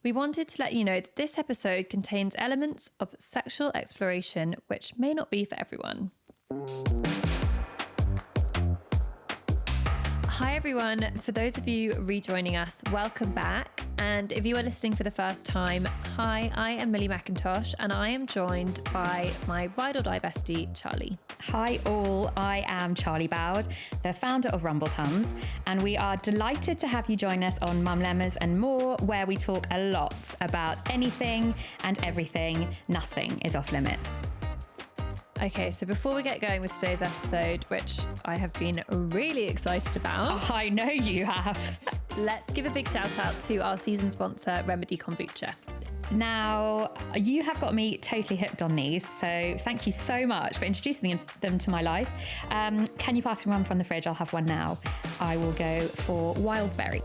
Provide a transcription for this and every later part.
We wanted to let you know that this episode contains elements of sexual exploration which may not be for everyone. Hi everyone, for those of you rejoining us, welcome back. And if you are listening for the first time, hi, I am Millie McIntosh and I am joined by my ride or die bestie, Charlie. Hi all, I am Charlie Bowd, the founder of Rumble Tums, and we are delighted to have you join us on Mumlemmas and More, where we talk a lot about anything and everything. Nothing is off limits. Okay, so before we get going with today's episode, which I have been really excited about. Oh, I know you have. Let's give a big shout out to our season sponsor, Remedy Kombucha. Now, you have got me totally hooked on these, so thank you so much for introducing them to my life. Can you pass me one from the fridge? I'll have one now. I will go for wild berry.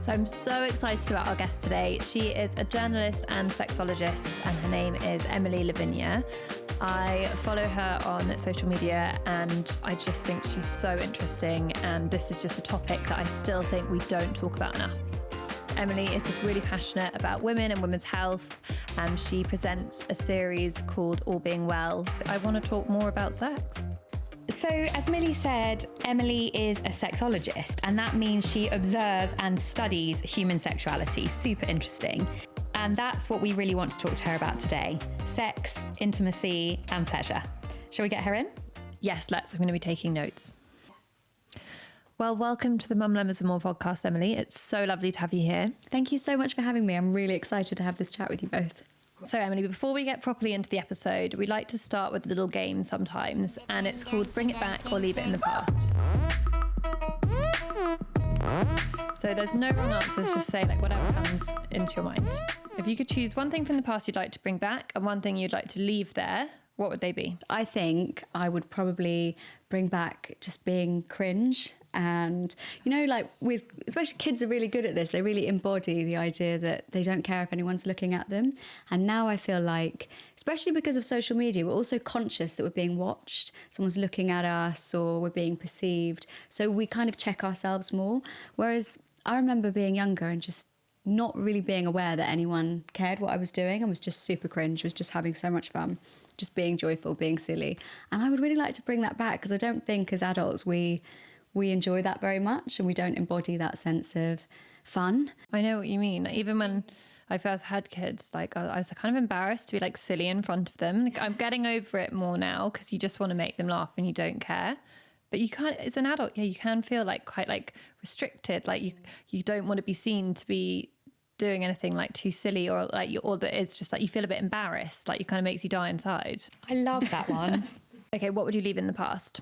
So I'm so excited about our guest today. She is a journalist and sexologist, and her name is Emilie Lavinia. I follow her on social media and I just think she's so interesting, and this is just a topic that I still think we don't talk about enough. Emilie is just really passionate about women and women's health, and she presents a series called All Being Well. I want to talk more about sex. So, as Millie said, Emilie is a sexologist, and that means she observes and studies human sexuality. Super interesting. And that's what we really want to talk to her about today. Sex, intimacy, and pleasure. Shall we get her in? Yes, let's. I'm going to be taking notes. Well, welcome to the Mumlemmas and More podcast, Emilie. It's so lovely to have you here. Thank you so much for having me. I'm really excited to have this chat with you both. So, Emilie, before we get properly into the episode, we like to start with a little game sometimes, and it's called Bring It Back or Leave It in the Past. So there's no wrong answers, just say like whatever comes into your mind. If you could choose one thing from the past you'd like to bring back and one thing you'd like to leave there, what would they be? I think I would probably bring back just being cringe. And, you know, like with, especially kids are really good at this. They really embody the idea that they don't care if anyone's looking at them. And now I feel like, especially because of social media, we're also conscious that we're being watched. Someone's looking at us or we're being perceived. So we kind of check ourselves more. Whereas I remember being younger and just not really being aware that anyone cared what I was doing. I was just super cringe, was just having so much fun, just being joyful, being silly. And I would really like to bring that back, because I don't think as adults we enjoy that very much, and we don't embody that sense of fun. I know what you mean. Even when I first had kids, like I was kind of embarrassed to be like silly in front of them. Like, I'm getting over it more now, because you just want to make them laugh and you don't care. But you can't, as an adult, you can feel like quite like restricted. Like you don't want to be seen to be doing anything like too silly, or like or that it's just like you feel a bit embarrassed. Like it kind of makes you die inside. I love that one. Okay, what would you leave in the past?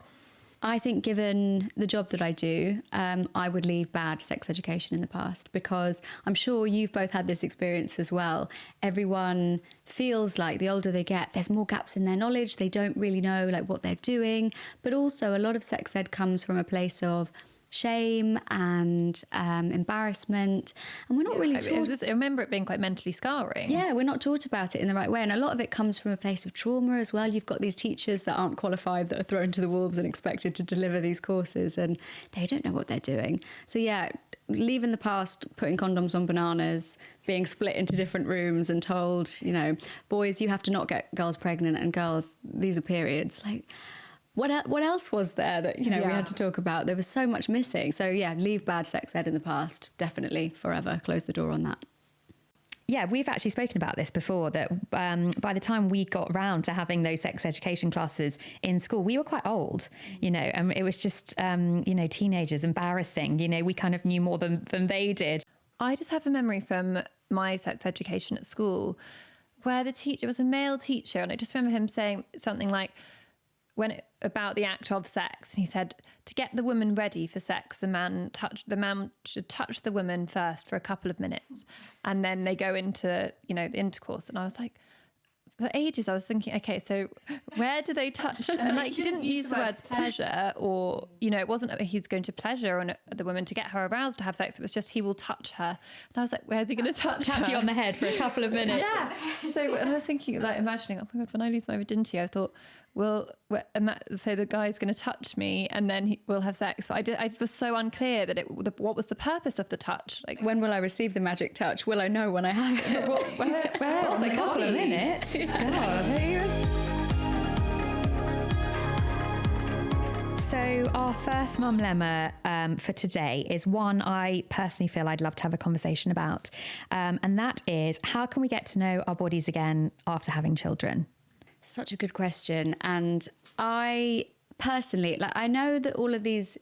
I think given the job that I do, I would leave bad sex education in the past, because I'm sure you've both had this experience as well. Everyone feels like the older they get, there's more gaps in their knowledge. They don't really know like what they're doing. But also a lot of sex ed comes from a place of shame and embarrassment, and we're not really taught. I remember it being quite mentally scarring. Yeah, we're not taught about it in the right way, and a lot of it comes from a place of trauma as well. You've got these teachers that aren't qualified, that are thrown to the wolves and expected to deliver these courses, and they don't know what they're doing. So yeah, leaving the past, putting condoms on bananas, being split into different rooms and told, you know, boys, you have to not get girls pregnant, and girls, these are periods. Like, what else was there that, you know, we had to talk about? There was so much missing. So yeah, leave bad sex ed in the past. Definitely, forever. Close the door on that. Yeah, we've actually spoken about this before, that by the time we got round to having those sex education classes in school, we were quite old, you know, and it was just, you know, teenagers, embarrassing. You know, we kind of knew more than they did. I just have a memory from my sex education at school where the teacher was a male teacher, and I just remember him saying something like, about the act of sex, and he said, to get the woman ready for sex, the man should touch the woman first for a couple of minutes, and then they go into, you know, the intercourse. And I was like, for ages I was thinking, okay, so where do they touch? And like, he didn't use the words pleasure, or, you know, it wasn't that he's going to pleasure on the woman to get her aroused to have sex. It was just he will touch her. And I was like, where's he going to touch Tap her? you on the head for a couple of minutes. Yeah. So and I was thinking, like, imagining, oh my God, when I lose my virginity, I thought, say the guy's going to touch me and then we'll have sex. But I was so unclear that what was the purpose of the touch? Like, when will I receive the magic touch? Will I know when I have it? where It's a couple of minutes. So our first Mumlemma for today is one I personally feel I'd love to have a conversation about. And that is, how can we get to know our bodies again after having children? Such a good question. And I personally, I know that all of these,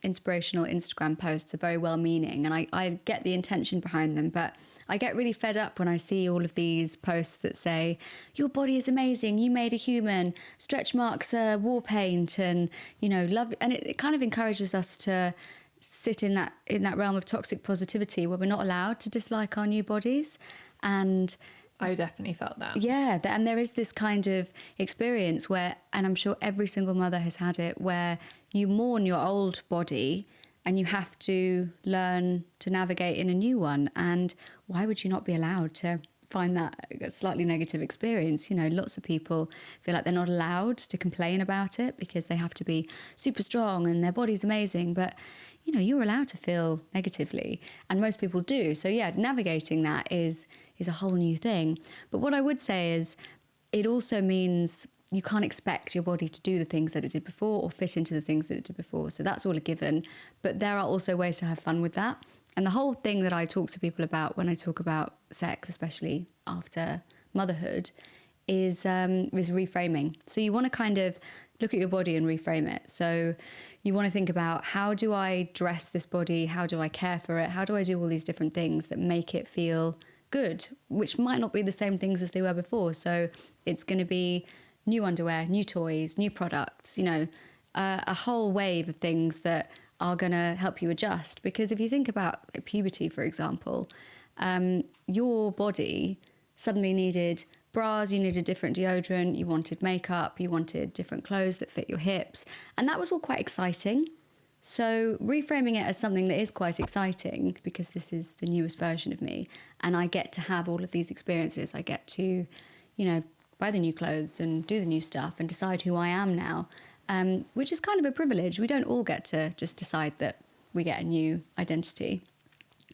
inspirational Instagram posts are very well-meaning, and I get the intention behind them, but I get really fed up when I see all of these posts that say, your body is amazing, you made a human, stretch marks are war paint, and, love. And it kind of encourages us to sit in that realm of toxic positivity where we're not allowed to dislike our new bodies. And I definitely felt that. Yeah, and there is this kind of experience where, and I'm sure every single mother has had it, where you mourn your old body and you have to learn to navigate in a new one. And why would you not be allowed to find that a slightly negative experience? Lots of people feel like they're not allowed to complain about it because they have to be super strong and their body's amazing. But you're allowed to feel negatively, and most people do. So yeah, navigating that is a whole new thing. But what I would say is, it also means you can't expect your body to do the things that it did before or fit into the things that it did before. So that's all a given. But there are also ways to have fun with that. And the whole thing that I talk to people about when I talk about sex, especially after motherhood, is reframing. So you want to kind of look at your body and reframe it. So you want to think about, how do I dress this body? How do I care for it? How do I do all these different things that make it feel good, which might not be the same things as they were before. So it's going to be new underwear, new toys, new products, a whole wave of things that are going to help you adjust. Because if you think about puberty, for example, your body suddenly needed bras, you needed different deodorant, you wanted makeup, you wanted different clothes that fit your hips. And that was all quite exciting. So reframing it as something that is quite exciting, because this is the newest version of me and I get to have all of these experiences. I get to, buy the new clothes and do the new stuff and decide who I am now, which is kind of a privilege. We don't all get to just decide that we get a new identity.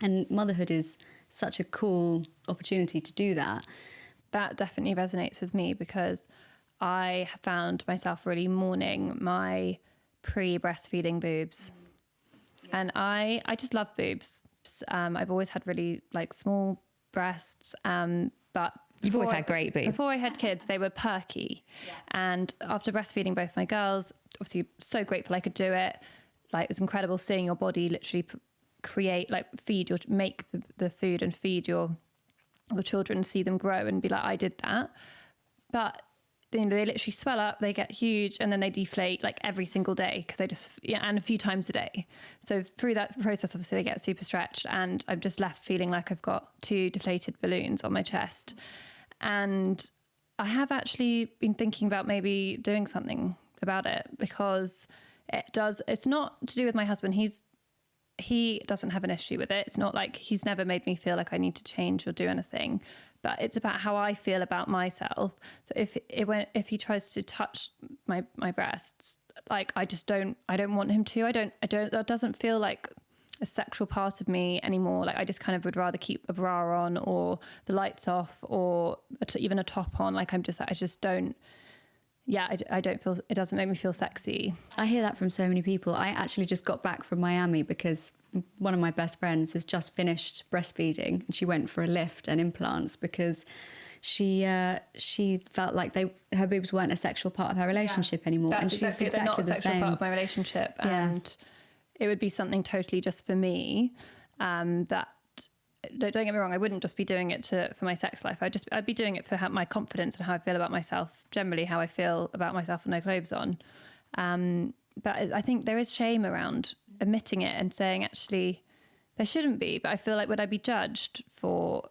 And motherhood is such a cool opportunity to do that. That definitely resonates with me, because I have found myself really mourning my pre-breastfeeding boobs. Yeah. And I just love boobs. I've always had really small breasts, but you've always had great boobs. Before I had kids, they were perky. Yeah. And after breastfeeding both my girls, obviously so grateful I could do it. It was incredible seeing your body literally make the food and feed your children, see them grow and be like, I did that. But they literally swell up, they get huge, and then they deflate every single day, because and a few times a day. So through that process, obviously they get super stretched, and I'm just left feeling like I've got 2 deflated balloons on my chest. And I have actually been thinking about maybe doing something about it, because it's not to do with my husband. He doesn't have an issue with it. It's not like he's never made me feel like I need to change or do anything, but it's about how I feel about myself. So if he tries to touch my breasts, I don't want him to. I don't, that doesn't feel like a sexual part of me anymore. I just kind of would rather keep a bra on or the lights off or even a top on. I just don't. Yeah, I don't feel, it doesn't make me feel sexy. I hear that from so many people. I actually just got back from Miami because one of my best friends has just finished breastfeeding, and she went for a lift and implants because she felt like her boobs weren't a sexual part of her relationship anymore. That's and she's exactly they're not a sexual part of my relationship. Yeah. And it would be something totally just for me, that, don't get me wrong, I wouldn't just be doing it for my sex life. I'd be doing it for my confidence and how I feel about myself, generally how I feel about myself with no clothes on. But I think there is shame around admitting it and saying, actually, there shouldn't be. But I feel like, would I be judged for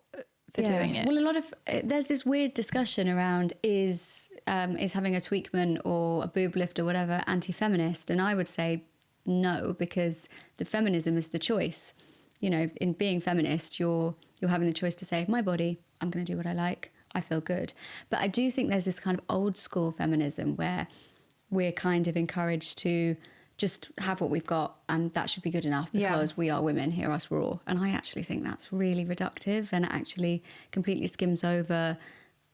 doing it? Well, there's this weird discussion around is having a tweakment or a boob lift or whatever anti-feminist? And I would say no, because the feminism is the choice. In being feminist, you're having the choice to say, my body, I'm going to do what I like. I feel good. But I do think there's this kind of old school feminism where we're kind of encouraged to just have what we've got and that should be good enough because we are women, hear us roar. And I actually think that's really reductive and actually completely skims over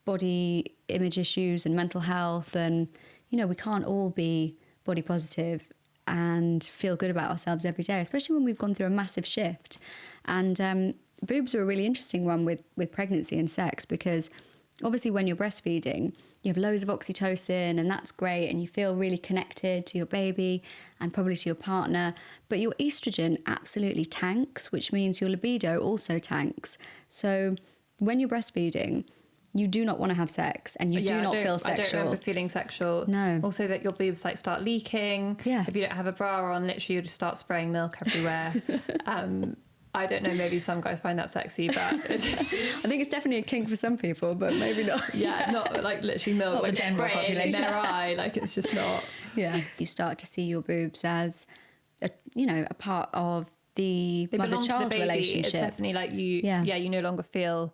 body image issues and mental health. And, you know, we can't all be body positive and feel good about ourselves every day, especially when we've gone through a massive shift. And boobs are a really interesting one with pregnancy and sex, because obviously when you're breastfeeding, you have loads of oxytocin and that's great and you feel really connected to your baby and probably to your partner. But your estrogen absolutely tanks, which means your libido also tanks. So when you're breastfeeding, you do not want to have sex and you do not feel sexual. I don't remember feeling sexual. No. Also that your boobs like start leaking. Yeah. If you don't have a bra on, literally you just start spraying milk everywhere. I don't know, maybe some guys find that sexy, but I think it's definitely a kink for some people, but maybe not. Yeah, not like literally milk, Not like the general spraying in population. their eye, like it's just not. Yeah. You start to see your boobs as a part of the They belong to the mother-child baby. relationship. It's definitely like you no longer feel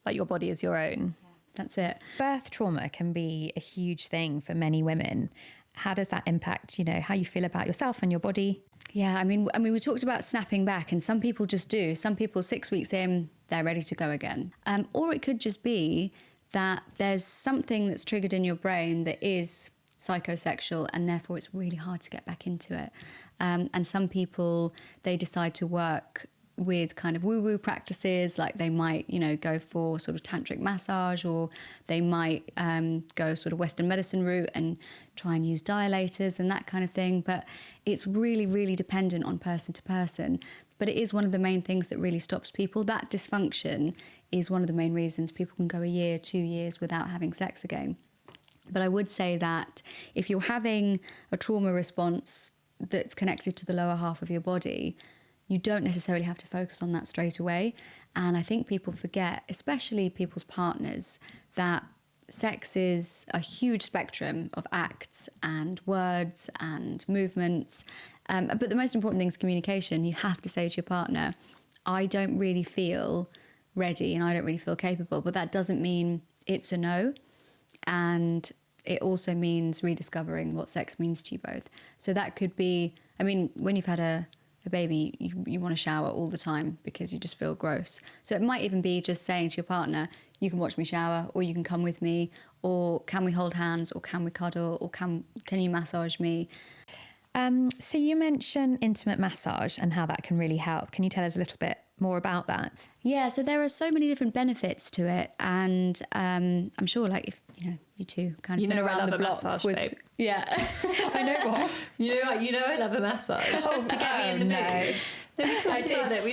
like your body is your own. That's it. Birth trauma can be a huge thing for many women. How does that impact, you know, how you feel about yourself and your body? Yeah, I mean, we talked about snapping back, and some people just do. Some people 6 weeks in, they're ready to go again. Or it could just be that there's something that's triggered in your brain that is psychosexual, and therefore it's really hard to get back into it. And some people, they decide to work with kind of woo-woo practices, like they might, you know, go for sort of tantric massage, or they might go sort of Western medicine route and try and use dilators and that kind of thing. But it's really, really dependent on person to person. But it is one of the main things that really stops people. That dysfunction is one of the main reasons people can go a year, 2 years without having sex again. But I would say that if you're having a trauma response that's connected to the lower half of your body, you don't necessarily have to focus on that straight away. And I think people forget, especially people's partners, that sex is a huge spectrum of acts and words and movements. But the most important thing is communication. You have to say to your partner, I don't really feel ready and I don't really feel capable. But that doesn't mean it's a no. And it also means rediscovering what sex means to you both. So that could be, I mean, when you've had a baby, you want to shower all the time because you just feel gross. So it might even be just saying to your partner, you can watch me shower, or you can come with me, or can we hold hands, or can we cuddle, or can you massage me? So you mentioned intimate massage and how that can really help. Can you tell us a little bit more about that? Yeah, so there are so many different benefits to it, and I'm sure, like, if you two kind of been around the block massage, with, babe. yeah, I know what. You know I love a massage. To get me in the mood. No, we talked about it.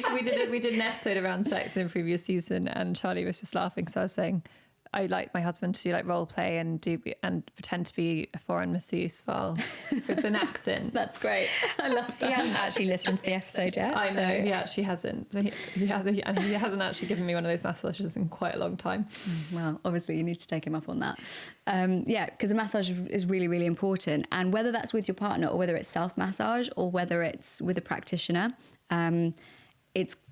We did an episode around sex in a previous season, and Charlie was just laughing. So I was saying, I like my husband to do like role play and pretend to be a foreign masseuse with an accent. That's great. I love that. He hasn't actually listened to the episode yet. I know, he actually hasn't. So he hasn't actually given me one of those massages in quite a long time. Well, obviously you need to take him up on that. Yeah, because a massage is really, really important. And whether that's with your partner or whether it's self-massage or whether it's with a practitioner,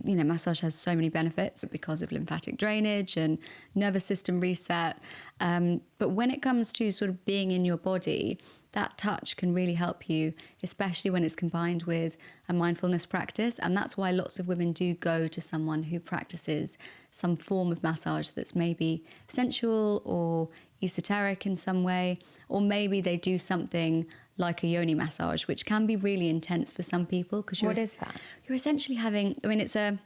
massage has so many benefits because of lymphatic drainage and nervous system reset. But when it comes to sort of being in your body, that touch can really help you, especially when it's combined with a mindfulness practice. And that's why lots of women do go to someone who practices some form of massage that's maybe sensual or esoteric in some way, or maybe they do something like a yoni massage, which can be really intense for some people. Because what is that? You're essentially having, I mean, it's a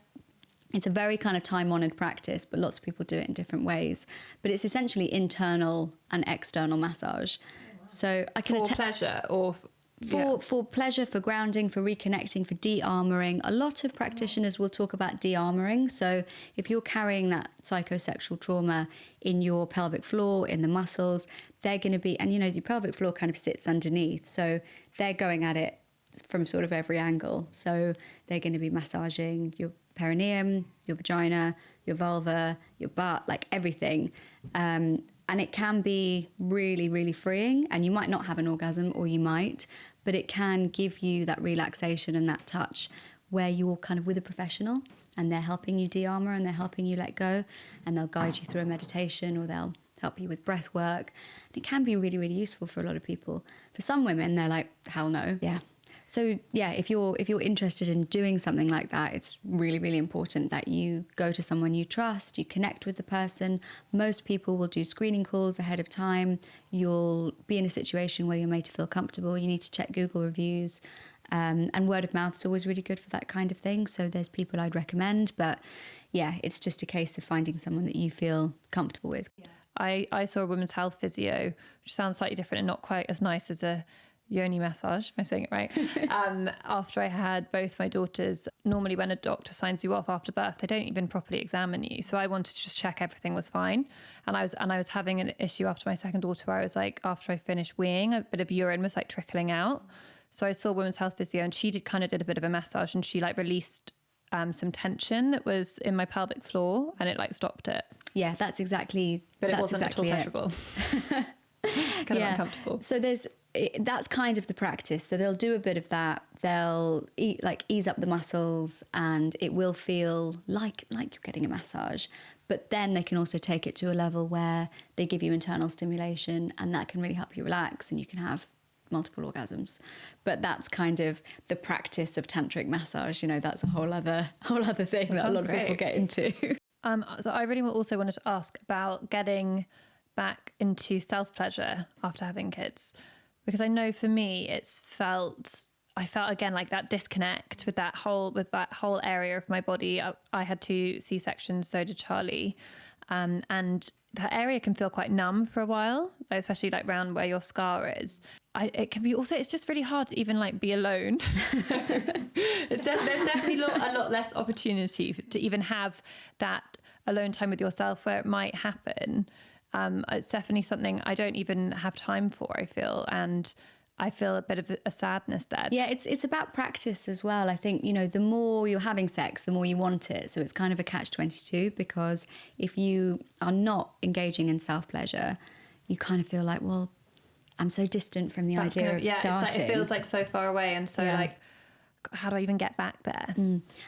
very kind of time-honoured practice, but lots of people do it in different ways. But it's essentially internal and external massage. So I can for pleasure or for pleasure, for grounding, for reconnecting, for de-armouring. A lot of practitioners will talk about de-armouring. So if you're carrying that psychosexual trauma in your pelvic floor, in the muscles, they're going to be, and the pelvic floor kind of sits underneath. So they're going at it from sort of every angle. So they're going to be massaging your perineum, your vagina, your vulva, your butt, like everything. And it can be really, really freeing. And you might not have an orgasm, or you might, but it can give you that relaxation and that touch where you're kind of with a professional and they're helping you de-armor and they're helping you let go, and they'll guide you through a meditation or they'll help you with breath work. And it can be really, really useful for a lot of people. For some women, they're like, hell no. Yeah. So yeah, if you're interested in doing something like that, it's really, really important that you go to someone you trust, you connect with the person. Most people will do screening calls ahead of time. You'll be in a situation where you're made to feel comfortable. You need to check Google reviews. And word of mouth is always really good for that kind of thing. So there's people I'd recommend, but yeah, it's just a case of finding someone that you feel comfortable with. Yeah. I saw a women's health physio, which sounds slightly different and not quite as nice as a yoni massage, if I'm saying it right. After I had both my daughters, normally when a doctor signs you off after birth, they don't even properly examine you. So I wanted to just check everything was fine. And I was having an issue after my second daughter where I was like, after I finished weeing, a bit of urine was like trickling out. So I saw a women's health physio, and she did a bit of a massage, and she like released some tension that was in my pelvic floor, and it like stopped it. Yeah, that's exactly. But it that's wasn't exactly at all pleasurable. Kind of uncomfortable. So that's kind of the practice. So they'll do a bit of that. They'll ease up the muscles, and it will feel like you're getting a massage. But then they can also take it to a level where they give you internal stimulation, and that can really help you relax, and you can have multiple orgasms. But that's kind of the practice of tantric massage. That's a whole other thing that a lot of people get into. So I really also wanted to ask about getting back into self-pleasure after having kids, because I know for me I felt again like that disconnect with that whole area of my body. I had 2 C-sections, so did Charlie, and that area can feel quite numb for a while, especially like around where your scar is. It can be also, it's just really hard to even like be alone. There's definitely a lot less opportunity to even have that alone time with yourself where it might happen. It's definitely something I don't even have time for, I feel. And I feel a bit of a sadness there. Yeah, it's about practice as well. I think, the more you're having sex, the more you want it. So it's kind of a catch-22, because if you are not engaging in self-pleasure, you kind of feel like, well, I'm so distant from the idea of starting. It's like, it feels like so far away, and so like, how do I even get back there?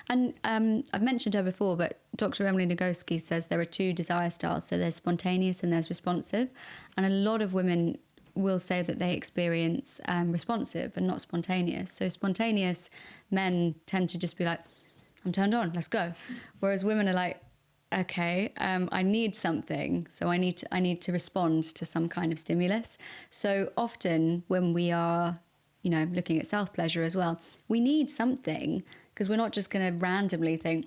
And I've mentioned her before, but Dr. Emily Nagoski says there are 2 desire styles. So there's spontaneous and there's responsive. And a lot of women will say that they experience responsive and not spontaneous. So spontaneous men tend to just be like, I'm turned on, let's go. Whereas women are like, okay, I need something, so I need to respond to some kind of stimulus. So often when we are, looking at self-pleasure as well, we need something, because we're not just going to randomly think,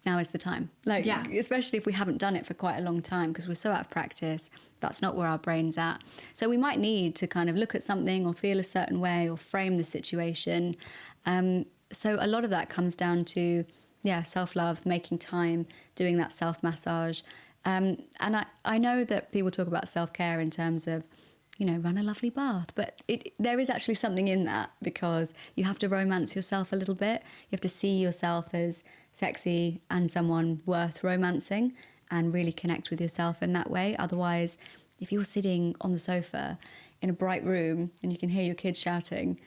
now is the time. Especially if we haven't done it for quite a long time, because we're so out of practice, that's not where our brain's at. So we might need to kind of look at something or feel a certain way or frame the situation. So a lot of that comes down to, self-love, making time, doing that self-massage. And I know that people talk about self-care in terms of, run a lovely bath. But there is actually something in that, because you have to romance yourself a little bit. You have to see yourself as sexy and someone worth romancing, and really connect with yourself in that way. Otherwise, if you're sitting on the sofa in a bright room and you can hear your kids shouting,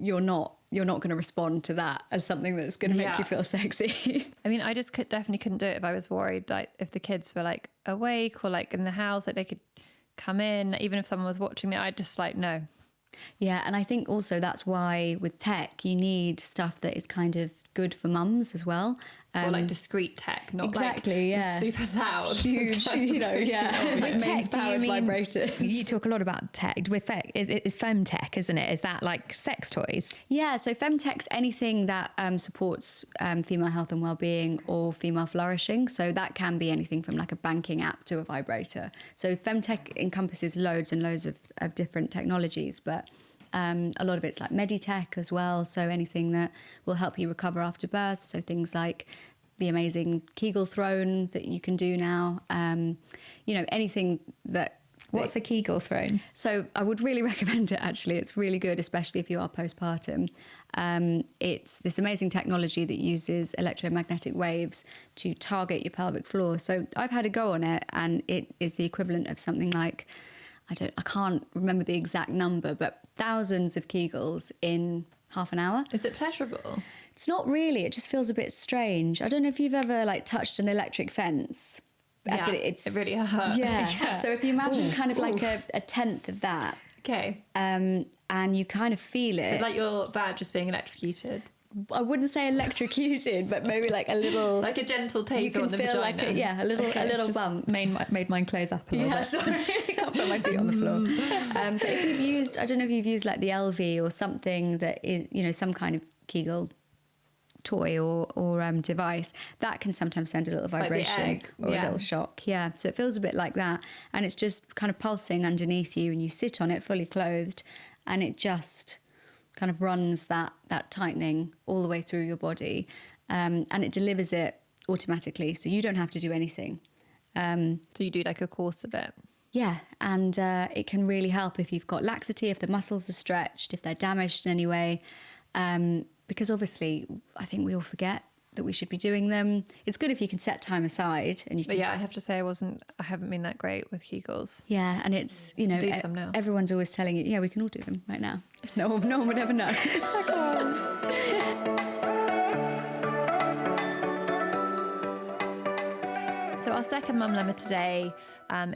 you're not going to respond to that as something that's going to make you feel sexy. I mean, I just definitely couldn't do it if I was worried, like if the kids were like awake or like in the house, like they could come in, even if someone was watching me, I'd just like, no. Yeah, and I think also that's why with tech, you need stuff that is kind of good for mums as well. Or like discreet tech, not exactly, like super loud. Huge, like mains powered vibrators. You talk a lot about tech. With tech, it's femtech, isn't it? Is that like sex toys? Yeah, so femtech's anything that supports female health and well-being or female flourishing. So that can be anything from like a banking app to a vibrator. So femtech encompasses loads and loads of different technologies, but a lot of it's like meditech as well, so anything that will help you recover after birth. So things like the amazing Kegel throne that you can do now, anything that... What's a Kegel throne? So I would really recommend it, actually. It's really good, especially if you are postpartum. It's this amazing technology that uses electromagnetic waves to target your pelvic floor. So I've had a go on it, and it is the equivalent of something like, I can't remember the exact number, but thousands of Kegels in half an hour. Is it pleasurable? It's not really. It just feels a bit strange. I don't know if you've ever like touched an electric fence. Yeah, but it really hurt. Yeah. So if you imagine kind of like a tenth of that. Okay. And you kind of feel it. So like your badge just being electrocuted. I wouldn't say electrocuted, but maybe like a little, like a gentle taser you can on the feel vagina. like a little bump. Made mine close up a little bit. Sorry, I can't put my feet on the floor. But if you've used, I don't know if you've used like the LV or something that is, you know, some kind of Kegel toy or device, that can sometimes send a little vibration like or a little shock. Yeah, so it feels a bit like that, and it's just kind of pulsing underneath you, and you sit on it fully clothed, and it just kind of runs that tightening all the way through your body, and it delivers it automatically, so you don't have to do anything. So you do like a course of it. Yeah, and it can really help if you've got laxity, if the muscles are stretched, if they're damaged in any way, because obviously I think we all forget that we should be doing them. It's good if you can set time aside and you can. But yeah, I have to say I haven't been that great with Kegels. Yeah, and it's, you know, Do some now. Everyone's always telling you, yeah, we can all do them right now. No one would ever know. So our second Mumlemma today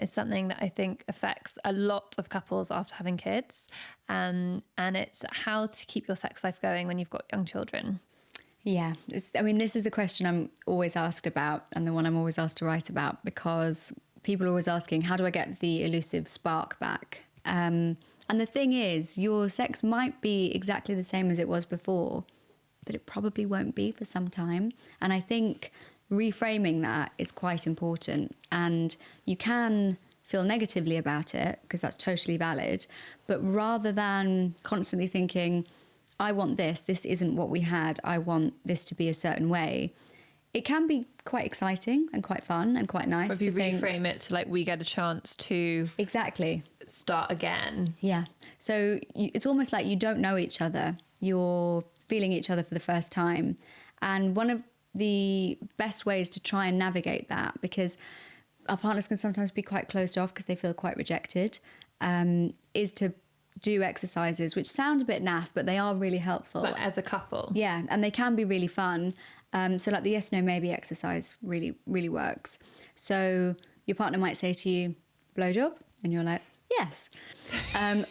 is something that I think affects a lot of couples after having kids, and it's how to keep your sex life going when you've got young children. Yeah, this is the question I'm always asked about, and the one I'm always asked to write about, because people are always asking, how do I get the elusive spark back? And the thing is, your sex might be exactly the same as it was before, but it probably won't be for some time. And I think reframing that is quite important. And you can feel negatively about it, because that's totally valid. But rather than constantly thinking, I want this isn't what we had, I want this to be a certain way, it can be quite exciting and quite fun and quite nice. Or if you reframe it to like, we get a chance to exactly start again. Yeah. So it's almost like you don't know each other. You're feeling each other for the first time. And one of the best ways to try and navigate that, because our partners can sometimes be quite closed off because they feel quite rejected, is to do exercises, which sound a bit naff, but they are really helpful. But as a couple. Yeah, and they can be really fun. So like the yes, no, maybe exercise really, really works. So your partner might say to you, blowjob, and you're like, yes.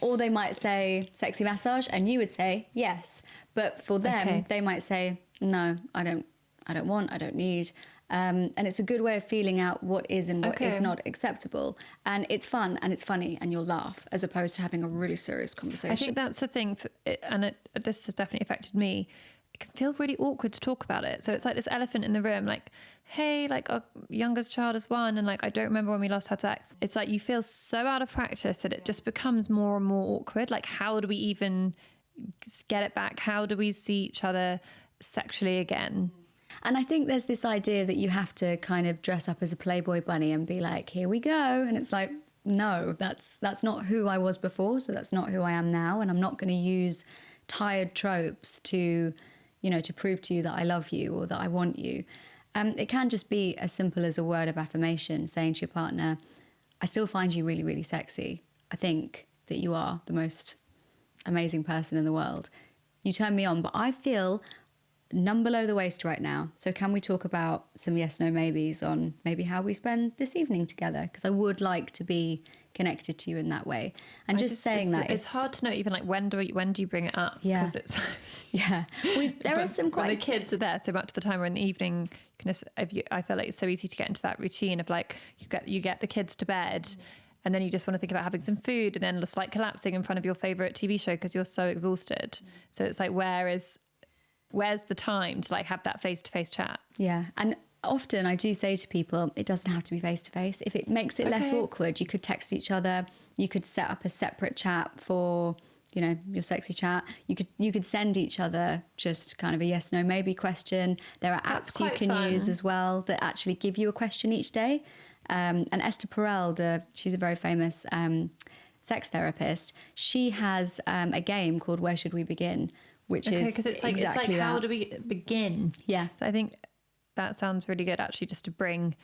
Or they might say sexy massage, and you would say yes. But for them, they might say, no, I don't want, I don't need. And it's a good way of feeling out what is and what is not acceptable. And it's fun and it's funny and you'll laugh, as opposed to having a really serious conversation. I think that's the thing, this has definitely affected me. It can feel really awkward to talk about it. So it's like this elephant in the room, like, hey, like our youngest child is 1 and like, I don't remember when we last had sex. It's like you feel so out of practice that it just becomes more and more awkward. Like, how do we even get it back? How do we see each other sexually again? And I think there's this idea that you have to kind of dress up as a Playboy bunny and be like, here we go. And it's like, no, that's not who I was before. So that's not who I am now. And I'm not going to use tired tropes to, you know, to prove to you that I love you or that I want you. It can just be as simple as a word of affirmation, saying to your partner, I still find you really, really sexy. I think that you are the most amazing person in the world. You turn me on, but I feel none below the waist right now. So can we talk about some yes, no, maybes on maybe how we spend this evening together? Because I would like to be connected to you in that way. And just saying that. It's hard to know even like when do you bring it up? Yeah. Because it's yeah. There are some quite. When the kids are there, so much of the time or in the evening, I feel like it's so easy to get into that routine of like you get the kids to bed. And then you just want to think about having some food and then just like collapsing in front of your favourite TV show because you're so exhausted. So it's like, where's the time to like have that face-to-face chat? Yeah. And often I do say to people, it doesn't have to be face-to-face. If it makes it less awkward, you could text each other. You could set up a separate chat for, you know, your sexy chat. You could send each other just kind of a yes, no, maybe question. There are apps you can use as well that actually give you a question each day. And Esther Perel, she's a very famous sex therapist. She has a game called Where Should We Begin? Which is because it's like exactly how do we begin? Yeah. So I think that sounds really good, actually, just to bring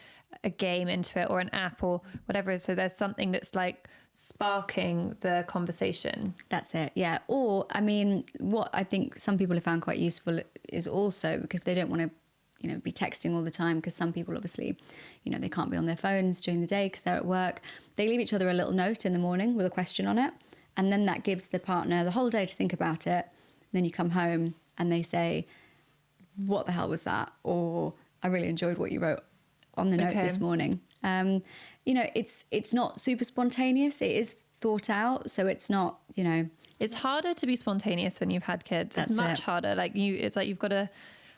a game into it or an app or whatever. So there's something that's like sparking the conversation. That's it, yeah. Or, I mean, what I think some people have found quite useful is also, because they don't want to, you know, be texting all the time, because some people obviously, you know, they can't be on their phones during the day because they're at work. They leave each other a little note in the morning with a question on it. And then that gives the partner the whole day to think about it. Then you come home and they say, what the hell was that? Or I really enjoyed what you wrote on the note this morning. You know, it's not super spontaneous. It is thought out. So it's not, you know. It's harder to be spontaneous when you've had kids. It's much harder. Like it's like you've got to,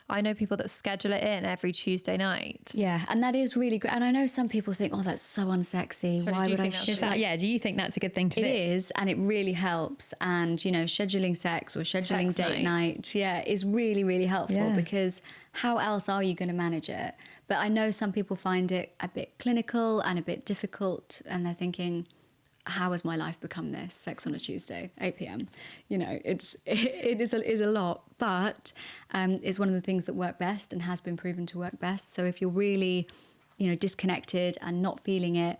I know people that schedule it in every Tuesday night. Yeah, and that is really great. And I know some people think, oh, that's so unsexy. Sorry, why would I? Do you think that's a good thing to do? It is, and it really helps. And, you know, scheduling sex or scheduling date night, is really, really helpful because how else are you going to manage it? But I know some people find it a bit clinical and a bit difficult, and they're thinking, how has my life become this? Sex on a Tuesday, 8 p.m. You know, it is a lot, but it's one of the things that work best and has been proven to work best. So if you're really, you know, disconnected and not feeling it,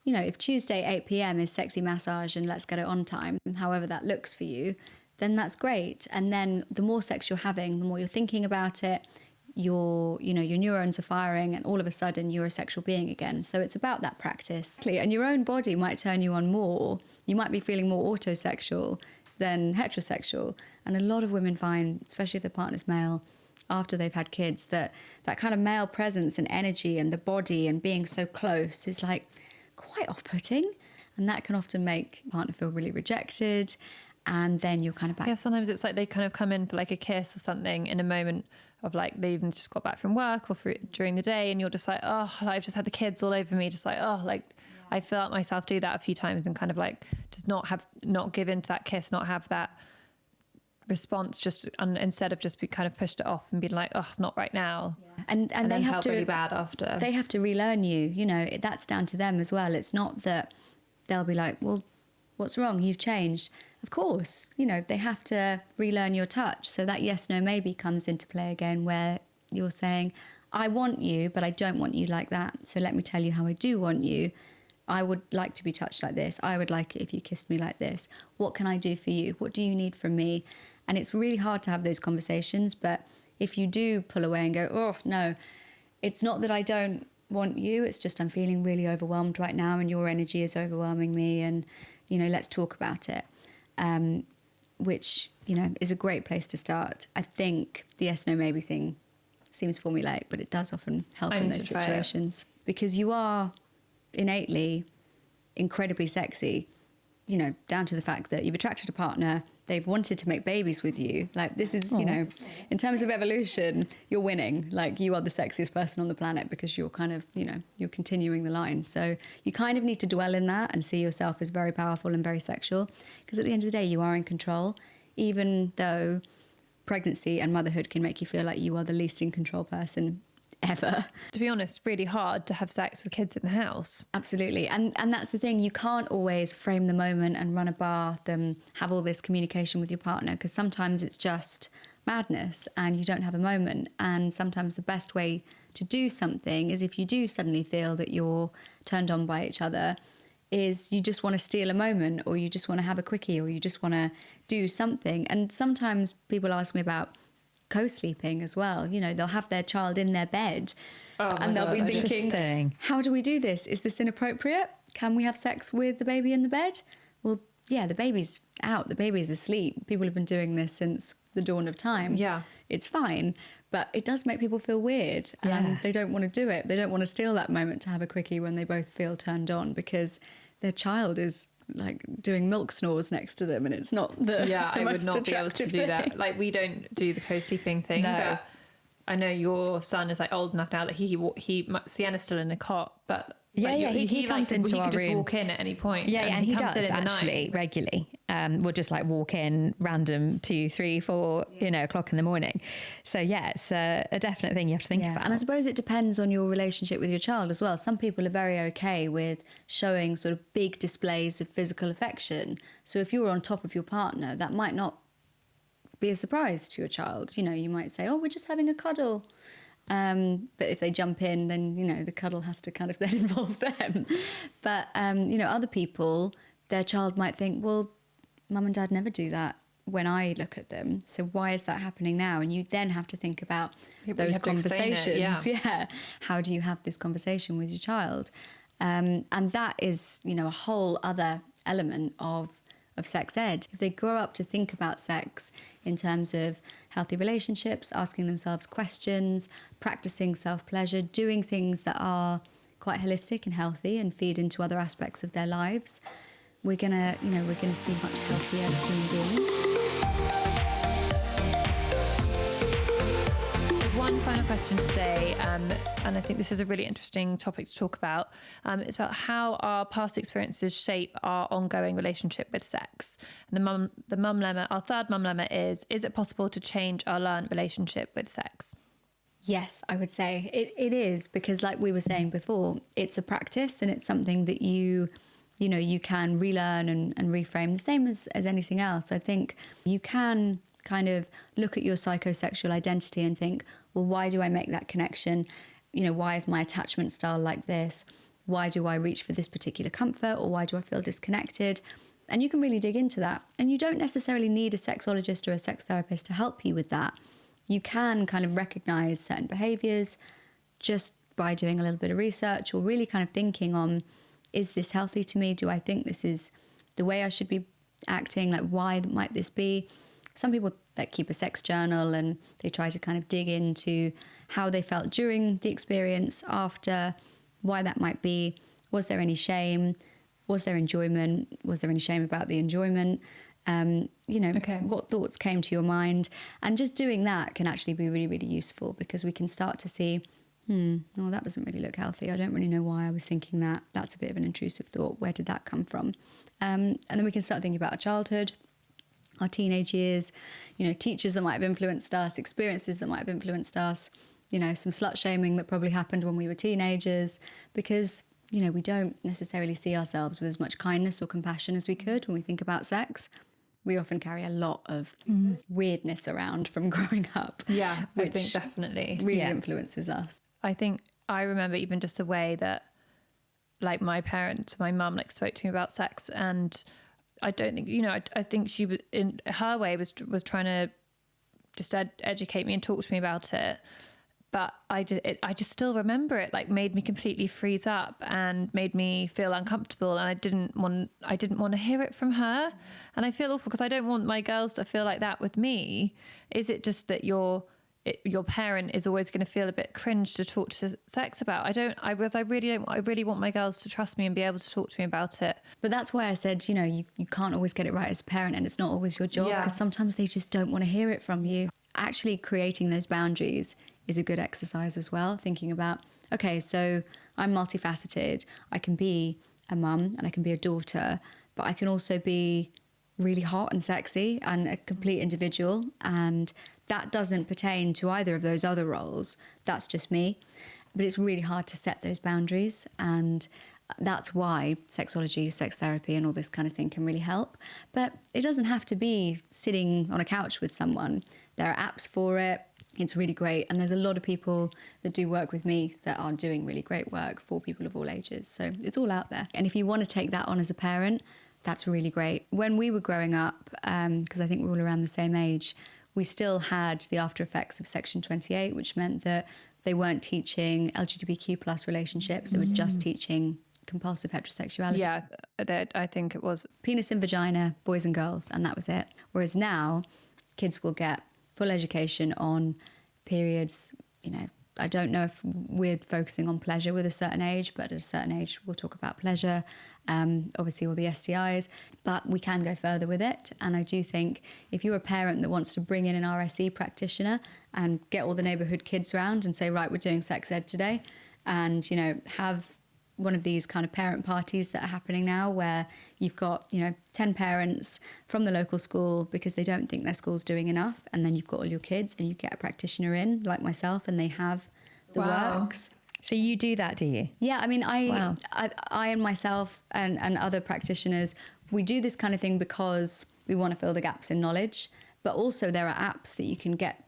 you know, if Tuesday 8 p.m. is sexy massage and let's get it on time, however that looks for you, then that's great. And then the more sex you're having, the more you're thinking about it, your neurons are firing, and all of a sudden you're a sexual being again. So it's about that practice. And your own body might turn you on more. You might be feeling more autosexual than heterosexual. And a lot of women find, especially if their partner's male, after they've had kids, that kind of male presence and energy and the body and being so close is like quite off-putting. And that can often make a partner feel really rejected. And then you're kind of back. Yeah, sometimes it's like they kind of come in for like a kiss or something in a moment of like they even just got back from work or during the day, and you're just like, oh, I've just had the kids all over me, just like, oh, like I felt myself do that a few times and kind of like just not give in to that kiss, not have that response, just instead of just be kind of pushed it off and being like, oh, not right now. Yeah. And they have to really bad after. They have to relearn you, you know, that's down to them as well. It's not that they'll be like, well, what's wrong? You've changed. Of course, you know, they have to relearn your touch. So that yes, no, maybe comes into play again, where you're saying, I want you, but I don't want you like that. So let me tell you how I do want you. I would like to be touched like this. I would like it if you kissed me like this. What can I do for you? What do you need from me? And it's really hard to have those conversations. But if you do pull away and go, oh, no, it's not that I don't want you. It's just I'm feeling really overwhelmed right now and your energy is overwhelming me. And, you know, let's talk about it. Which, you know, is a great place to start. I think the yes, no, maybe thing seems formulaic, but it does often help in those situations because you are innately incredibly sexy, you know, down to the fact that you've attracted a partner, they've wanted to make babies with you. Like this is, you know, in terms of evolution, you're winning. Like you are the sexiest person on the planet because you're kind of, you know, you're continuing the line. So you kind of need to dwell in that and see yourself as very powerful and very sexual because at the end of the day, you are in control, even though pregnancy and motherhood can make you feel like you are the least in control person ever. To be honest, really hard to have sex with kids in the house. Absolutely. And that's the thing. You can't always frame the moment and run a bath and have all this communication with your partner because sometimes it's just madness and you don't have a moment. And sometimes the best way to do something is if you do suddenly feel that you're turned on by each other is you just want to steal a moment or you just want to have a quickie or you just want to do something. And sometimes people ask me about co-sleeping as well. You know, they'll have their child in their bed and they'll be thinking, how do we do this? Is this inappropriate? Can we have sex with the baby in the bed? Well, yeah, the baby's out. The baby's asleep. People have been doing this since the dawn of time. Yeah. It's fine. But it does make people feel weird and they don't want to do it. They don't want to steal that moment to have a quickie when they both feel turned on because their child is like doing milk snores next to them and it's not the I would not be able to do that. Like we don't do the co-sleeping thing. No. But I know your son is like old enough now that Sienna's still in a cot, but he comes into our room. He could just walk in at any point. And he comes does in the actually night. regularly. We'll just like walk in random 2, 3, 4, o'clock in the morning. So it's a definite thing you have to think about. And I suppose it depends on your relationship with your child as well. Some people are very okay with showing sort of big displays of physical affection. So if you're on top of your partner, that might not be a surprise to your child. You know, you might say, oh, we're just having a cuddle. But if they jump in, then, you know, the cuddle has to kind of then involve them. But, you know, other people, their child might think, well, mum and dad never do that when I look at them. So why is that happening now? And you then have to think about those conversations. Yeah. How do you have this conversation with your child? And that is, you know, a whole other element of sex ed. If they grow up to think about sex in terms of healthy relationships, asking themselves questions, practicing self-pleasure, doing things that are quite holistic and healthy and feed into other aspects of their lives, we're gonna see much healthier human beings. One final question today, and I think this is a really interesting topic to talk about. It's about how our past experiences shape our ongoing relationship with sex. And the mum lemma, our third mum lemma is it possible to change our learned relationship with sex? Yes, I would say it is, because like we were saying before, it's a practice and it's something that you can relearn and reframe, the same as anything else. I think you can kind of look at your psychosexual identity and think, well, why do I make that connection? You know, why is my attachment style like this? Why do I reach for this particular comfort, or why do I feel disconnected? And you can really dig into that. And you don't necessarily need a sexologist or a sex therapist to help you with that. You can kind of recognize certain behaviors just by doing a little bit of research, or really kind of thinking on, is this healthy to me? Do I think this is the way I should be acting? Like, why might this be? Some people that keep a sex journal and they try to kind of dig into how they felt during the experience, after, why that might be. Was there any shame? Was there enjoyment? Was there any shame about the enjoyment? What thoughts came to your mind? And just doing that can actually be really, really useful, because we can start to see, well, that doesn't really look healthy. I don't really know why I was thinking that. That's a bit of an intrusive thought. Where did that come from? And then we can start thinking about our childhood, our teenage years, you know, teachers that might have influenced us, experiences that might have influenced us, you know, some slut shaming that probably happened when we were teenagers, because, you know, we don't necessarily see ourselves with as much kindness or compassion as we could when we think about sex. We often carry a lot of weirdness around from growing up. Yeah, I think definitely really influences us. I think I remember even just the way that, like, my mum, like, spoke to me about sex, and I don't think, you know, I think she was, in her way, was trying to just educate me and talk to me about it. But I just still remember it, like, made me completely freeze up and made me feel uncomfortable, and I didn't want to hear it from her. And I feel awful because I don't want my girls to feel like that with me. Is it just that your parent is always going to feel a bit cringe to talk to sex about? I really want my girls to trust me and be able to talk to me about it. But that's why I said, you know, you can't always get it right as a parent, and it's not always your job, because sometimes they just don't want to hear it from you. Actually creating those boundaries is a good exercise as well. Thinking about, okay, so I'm multifaceted. I can be a mum and I can be a daughter, but I can also be really hot and sexy and a complete individual. And that doesn't pertain to either of those other roles. That's just me. But it's really hard to set those boundaries. And that's why sexology, sex therapy, and all this kind of thing can really help. But it doesn't have to be sitting on a couch with someone. There are apps for it. It's really great. And there's a lot of people that do work with me that are doing really great work for people of all ages. So it's all out there. And if you want to take that on as a parent, that's really great. When we were growing up, because I think we're all around the same age, we still had the after effects of Section 28, which meant that they weren't teaching LGBTQ plus relationships. They were just teaching compulsive heterosexuality. Yeah, I think it was penis and vagina, boys and girls, and that was it. Whereas now, kids will get full education on periods. You know, I don't know if we're focusing on pleasure with a certain age, but at a certain age we'll talk about pleasure, obviously all the STIs, but we can go further with it. And I do think if you're a parent that wants to bring in an RSE practitioner and get all the neighbourhood kids around and say, right, we're doing sex ed today, and, you know, have one of these kind of parent parties that are happening now where you've got, 10 parents from the local school because they don't think their school's doing enough, and then you've got all your kids and you get a practitioner in like myself and they have the works. So you do that, do you? Yeah, I mean, I and myself and other practitioners, we do this kind of thing because we want to fill the gaps in knowledge, but also there are apps that you can get,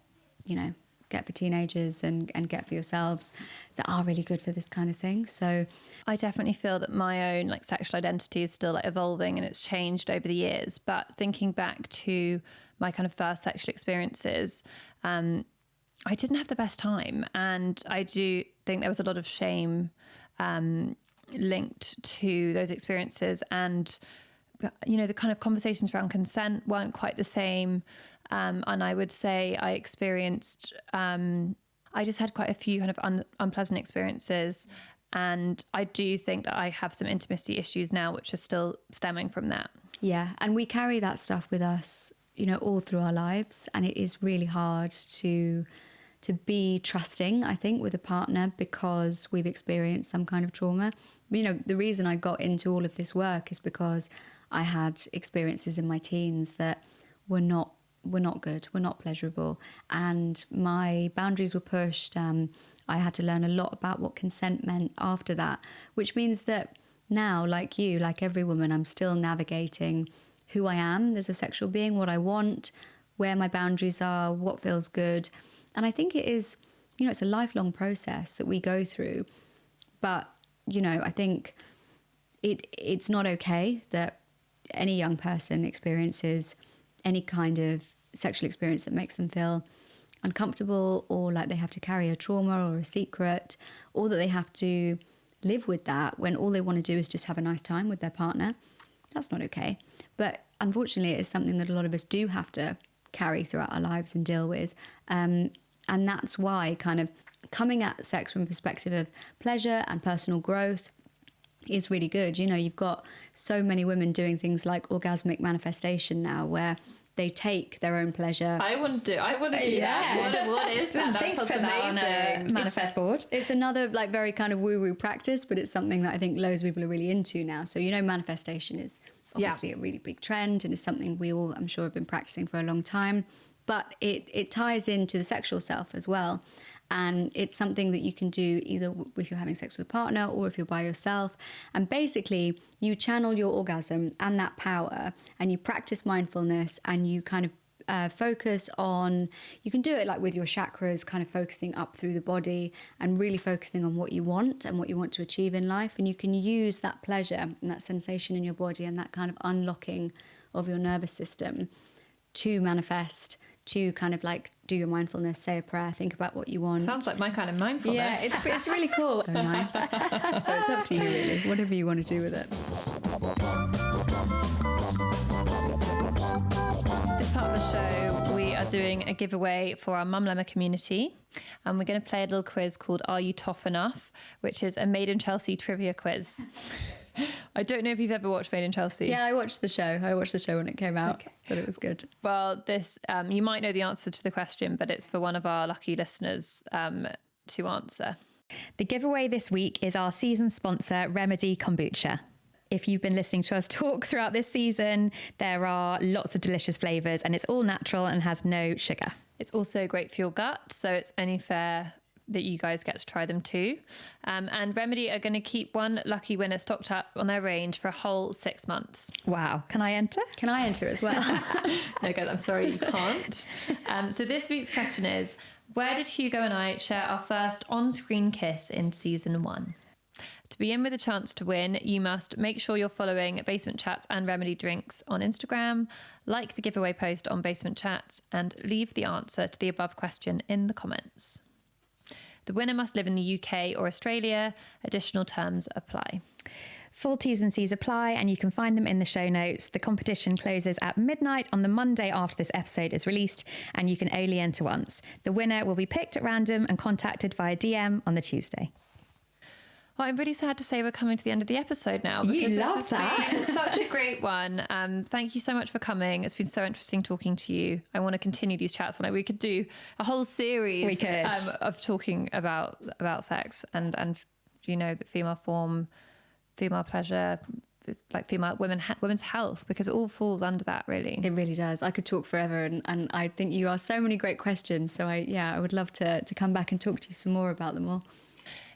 get for teenagers and get for yourselves that are really good for this kind of thing. So I definitely feel that my own like sexual identity is still like evolving and it's changed over the years. But thinking back to my kind of first sexual experiences, I didn't have the best time. And I do think there was a lot of shame linked to those experiences. And, you know, the kind of conversations around consent weren't quite the same. And I would say I experienced, I just had quite a few kind of unpleasant experiences. And I do think that I have some intimacy issues now, which are still stemming from that. yeah, and we carry that stuff with us, you know, all through our lives. And it is really hard to be trusting, I think, with a partner because we've experienced some kind of trauma. You know, the reason I got into all of this work is because I had experiences in my teens that were not good, were not pleasurable, and my boundaries were pushed. I had to learn a lot about what consent meant after that, which means that now, like you, like every woman, I'm still navigating who I am as a sexual being, what I want, where my boundaries are, what feels good. And I think it is, you know, it's a lifelong process that we go through. But, you know, I think it's not okay that any young person experiences any kind of sexual experience that makes them feel uncomfortable or like they have to carry a trauma or a secret, or that they have to live with that when all they want to do is just have a nice time with their partner. That's not okay. But unfortunately, it is something that a lot of us do have to carry throughout our lives and deal with. And that's why kind of coming at sex from a perspective of pleasure and personal growth is really good. You know, you've got so many women doing things like orgasmic manifestation now, where they take their own pleasure. I want to do that. What is that? Thanks for that on a manifest board. It's another like very kind of woo-woo practice, but it's something that I think loads of people are really into now. So, you know, manifestation is obviously a really big trend and is something we all, I'm sure, have been practicing for a long time. But it ties into the sexual self as well. And it's something that you can do either if you're having sex with a partner or if you're by yourself. And basically, you channel your orgasm and that power, and you practice mindfulness, and you kind of focus on, you can do it like with your chakras, kind of focusing up through the body and really focusing on what you want and what you want to achieve in life. And you can use that pleasure and that sensation in your body and that kind of unlocking of your nervous system to manifest, to kind of like do your mindfulness, say a prayer, think about what you want. Sounds like my kind of mindfulness. Yeah, it's really cool. So nice. So it's up to you really, whatever you want to do with it. This part of the show, we are doing a giveaway for our Mumlemma community. And we're going to play a little quiz called Are You Tough Enough? Which is a Made in Chelsea trivia quiz. I don't know if you've ever watched Made in Chelsea. Yeah, I watched the show. When it came out. Okay. But it was good. Well, this you might know the answer to the question, but it's for one of our lucky listeners to answer. The giveaway this week is our season sponsor, Remedy Kombucha. If you've been listening to us talk throughout this season, there are lots of delicious flavours and it's all natural and has no sugar. It's also great for your gut, so it's only fair that you guys get to try them too. And Remedy are going to keep one lucky winner stocked up on their range for a whole 6 months. Wow. Can I enter? Can I enter as well? No, good. I'm sorry you can't. So this week's question is, where did Hugo and I share our first on-screen kiss in season 1? To begin with a chance to win, you must make sure you're following Basement Chats and Remedy Drinks on Instagram, like the giveaway post on Basement Chats, and leave the answer to the above question in the comments. The winner must live in the UK or Australia. Additional terms apply. Full T's and C's apply, and you can find them in the show notes. The competition closes at midnight on the Monday after this episode is released, and you can only enter once. The winner will be picked at random and contacted via DM on the Tuesday. Well, I'm really sad to say we're coming to the end of the episode now. You love this that. has been such a great one. Thank you so much for coming. It's been so interesting talking to you. I want to continue these chats. We could do a whole series of talking about sex and you know, the female form, female pleasure, like women's health, because it all falls under that, really. It really does. I could talk forever, and I think you asked so many great questions. So I would love to come back and talk to you some more about them all.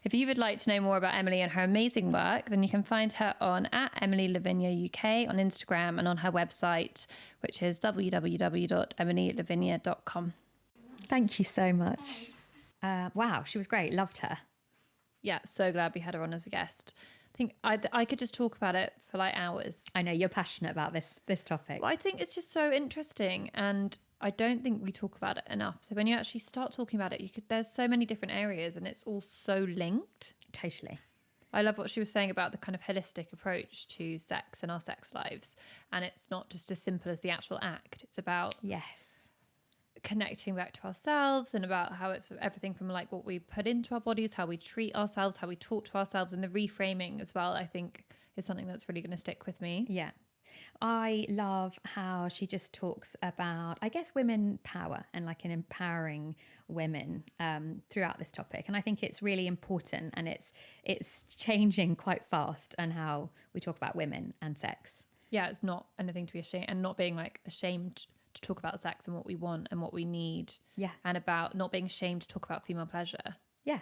If you would like to know more about Emilie and her amazing work, then you can find her on @Emilie Lavinia UK on Instagram and on her website, which is www.emilielavinia.com. Thank you so much. Wow, she was great. Loved her. Yeah, so glad we had her on as a guest. I think I could just talk about it for like hours. I know you're passionate about this topic. Well, I think it's just so interesting, and I don't think we talk about it enough. So when you actually start talking about it, there's so many different areas, and it's all so linked. Totally. I love what she was saying about the kind of holistic approach to sex and our sex lives, and it's not just as simple as the actual act. It's about connecting back to ourselves, and about how it's everything from like what we put into our bodies, how we treat ourselves, how we talk to ourselves, and the reframing as well, I think is something that's really going to stick with me. Yeah. I love how she just talks about, I guess, women power and like an empowering women throughout this topic. And I think it's really important, and it's changing quite fast, and how we talk about women and sex. Yeah, it's not anything to be ashamed, and not being like ashamed to talk about sex and what we want and what we need. Yeah. And about not being ashamed to talk about female pleasure. Yeah.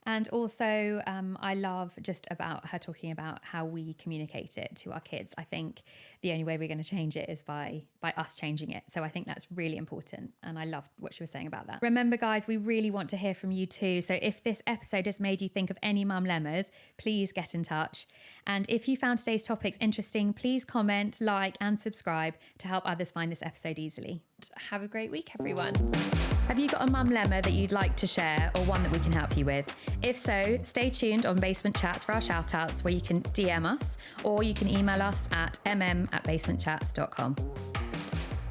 And also, I love just about her talking about how we communicate it to our kids. I think the only way we're going to change it is by us changing it. So I think that's really important. And I loved what she was saying about that. Remember, guys, we really want to hear from you too. So if this episode has made you think of any Mumlemmas, please get in touch. And if you found today's topics interesting, please comment, like, and subscribe to help others find this episode easily. Have a great week, everyone. Have you got a Mumlemma that you'd like to share, or one that we can help you with? If so, stay tuned on Basement Chats for our shout-outs, where you can DM us, or you can email us at mm@basementchats.com.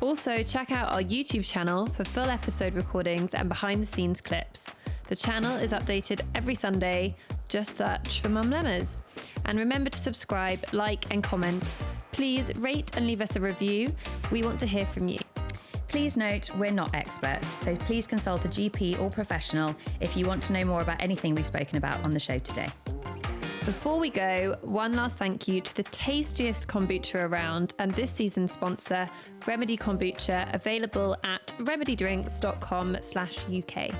Also, check out our YouTube channel for full episode recordings and behind-the-scenes clips. The channel is updated every Sunday. Just search for Mumlemmas. And remember to subscribe, like, and comment. Please rate and leave us a review. We want to hear from you. Please note, we're not experts, so please consult a GP or professional if you want to know more about anything we've spoken about on the show today. Before we go, one last thank you to the tastiest kombucha around, and this season's sponsor, Remedy Kombucha, available at remedydrinks.com/UK.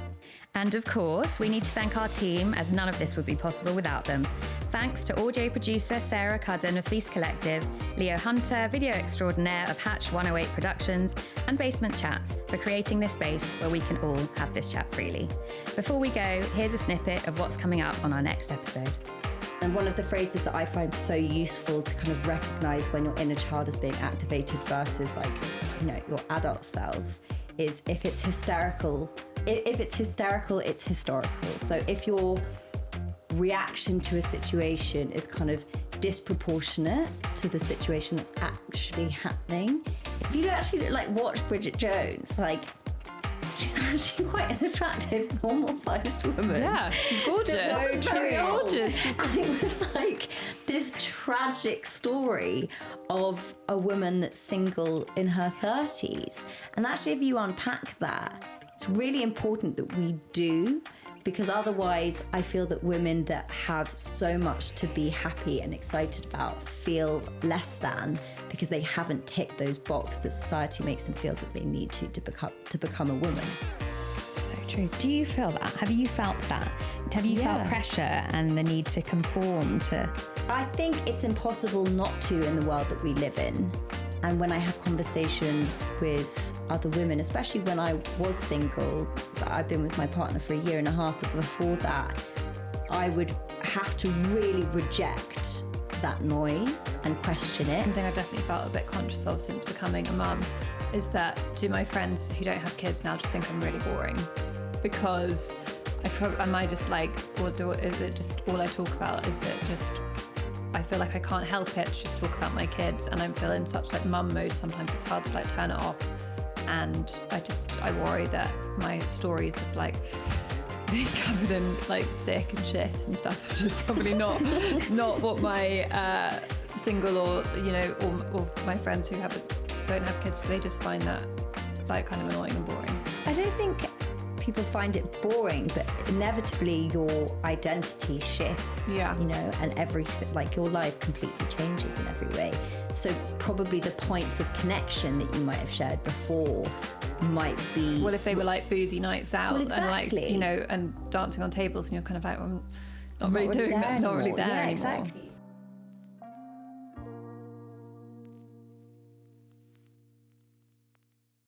And of course, we need to thank our team, as none of this would be possible without them. Thanks to audio producer Sarah Cudden of Feast Collective, Leo Hunter, video extraordinaire of Hatch 108 Productions, and Basement Chats for creating this space where we can all have this chat freely. Before we go, here's a snippet of what's coming up on our next episode. And one of the phrases that I find so useful to kind of recognize when your inner child is being activated versus like, you know, your adult self is if it's hysterical, it's historical. So if your reaction to a situation is kind of disproportionate to the situation that's actually happening. If you don't actually like watch Bridget Jones, like she's actually quite an attractive, normal-sized woman. Yeah, she's gorgeous. She's gorgeous. And it was like this tragic story of a woman that's single in her 30s. And actually, if you unpack that, it's really important that we do, because otherwise I feel that women that have so much to be happy and excited about feel less than, because they haven't ticked those boxes that society makes them feel that they need to become a woman. So true. Do you feel that? Have you felt that? Have you felt pressure and the need to conform to? I think it's impossible not to in the world that we live in. And when I have conversations with other women, especially when I was single, so I've been with my partner for 1.5 years, but before that, I would have to really reject that noise and question it. One thing I've definitely felt a bit conscious of since becoming a mum is that do my friends who don't have kids now just think I'm really boring? Because I might just like, is it just all I talk about? Is it just, I feel like I can't help it to just talk about my kids, and I feel in such like mum mode sometimes it's hard to like turn it off. And I worry that my stories of like being covered in like sick and shit and stuff is just probably not what my single or or my friends who don't have kids, they just find that like kind of annoying and boring. I don't think people find it boring, but inevitably your identity shifts, and everything, like your life completely changes in every way. So probably the points of connection that you might have shared before might be... Well, if they were like boozy nights out and like, and dancing on tables, and you're kind of like, well, I'm not really doing that, not really there anymore. Exactly.